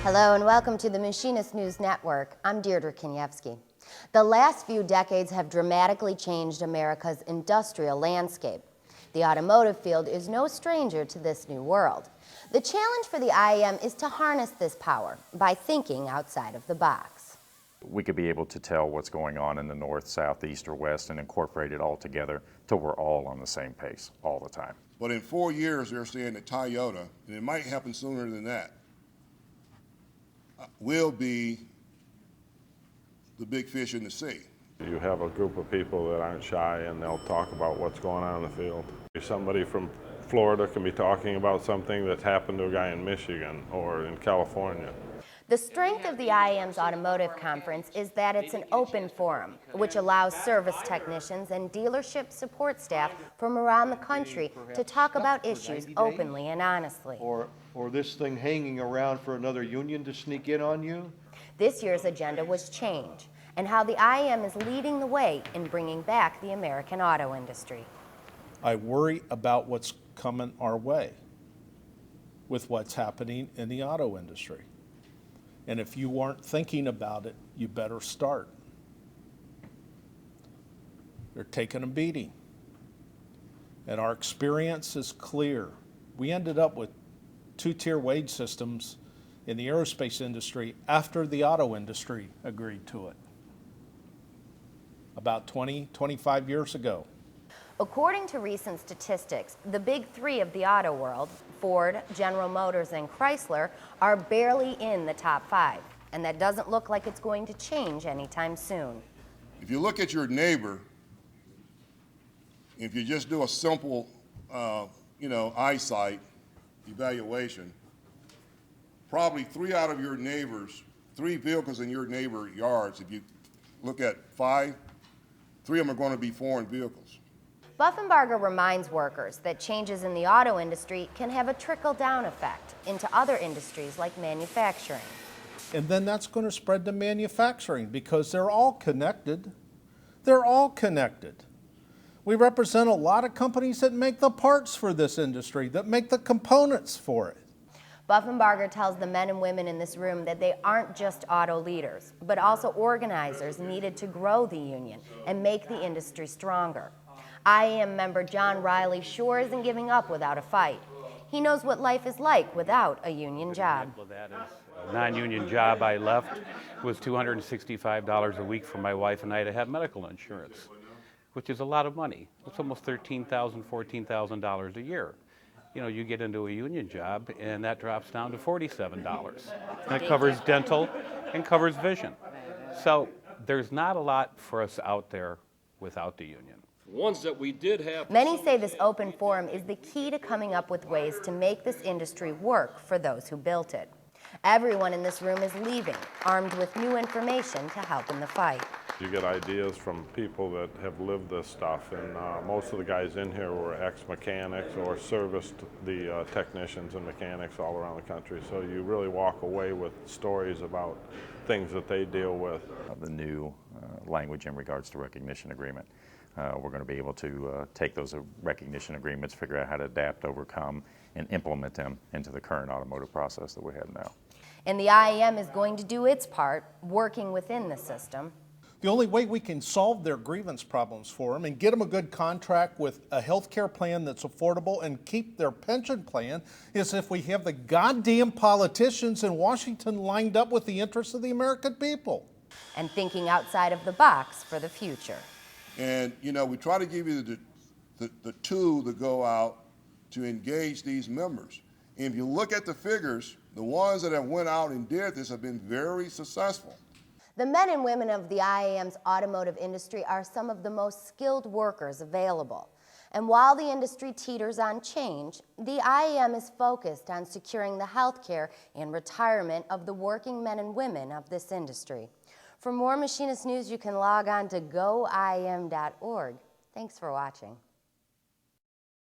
Hello and welcome to the Machinist News Network. I'm Deirdre Kaniewski. The last few decades have dramatically changed America's industrial landscape. The automotive field is no stranger to this new world. The challenge for the IAM is to harness this power by thinking outside of the box. We could be able to tell what's going on in the north, south, east, or west and incorporate it all together till we're all on the same pace all the time. But in 4 years, they're saying that Toyota, and it might happen sooner than that, will be the big fish in the sea. You have a group of people that aren't shy and they'll talk about what's going on in the field. Somebody from Florida can be talking about something that's happened to a guy in Michigan or in California. The strength of the IAM's Automotive Conference is that it's an open forum, which allows service technicians and dealership support staff from around the country to talk about issues openly and honestly. Or this thing hanging around for another union to sneak in on you? This year's agenda was change, and how the IAM is leading the way in bringing back the American auto industry. I worry about what's coming our way with what's happening in the auto industry. And if you aren't thinking about it, you better start. They're taking a beating. And our experience is clear. We ended up with two-tier wage systems in the aerospace industry after the auto industry agreed to it, about 25 years ago. According to recent statistics, the big three of the auto world, Ford, General Motors, and Chrysler, are barely in the top 5, and that doesn't look like it's going to change anytime soon. If you look at your neighbor, if you just do a simple, eyesight evaluation, probably 3 out of your neighbors, 3 vehicles in your neighbor yards, if you look at 5, 3 of them are going to be foreign vehicles. Buffenbarger reminds workers that changes in the auto industry can have a trickle-down effect into other industries like manufacturing. And then that's going to spread to manufacturing because they're all connected. They're all connected. We represent a lot of companies that make the parts for this industry, that make the components for it. Buffenbarger tells the men and women in this room that they aren't just auto leaders, but also organizers needed to grow the union and make the industry stronger. IAM member John Riley sure isn't giving up without a fight. He knows what life is like without a union job. That is a non-union job I left. It was $265 a week for my wife and I to have medical insurance, which is a lot of money. It's almost $13,000, $14,000 a year. You know, you get into a union job and that drops down to $47. And it covers dental and covers vision. So there's not a lot for us out there without the union. Ones that we did have. Many say this open forum is the key to coming up with ways to make this industry work for those who built it. Everyone in this room is leaving, armed with new information to help in the fight. You get ideas from people that have lived this stuff, and most of the guys in here were ex-mechanics or serviced the technicians and mechanics all around the country. So you really walk away with stories about things that they deal with. The new language in regards to recognition agreement. We're going to be able to take those recognition agreements, figure out how to adapt, overcome, and implement them into the current automotive process that we have now. And the IAM is going to do its part, working within the system. The only way we can solve their grievance problems for them and get them a good contract with a health care plan that's affordable and keep their pension plan is if we have the goddamn politicians in Washington lined up with the interests of the American people. And thinking outside of the box for the future. And, we try to give you the tool to go out to engage these members. And if you look at the figures, the ones that have went out and did this have been very successful. The men and women of the IAM's automotive industry are some of the most skilled workers available. And while the industry teeters on change, the IAM is focused on securing the health care and retirement of the working men and women of this industry. For more Machinist News, you can log on to goiam.org. Thanks for watching.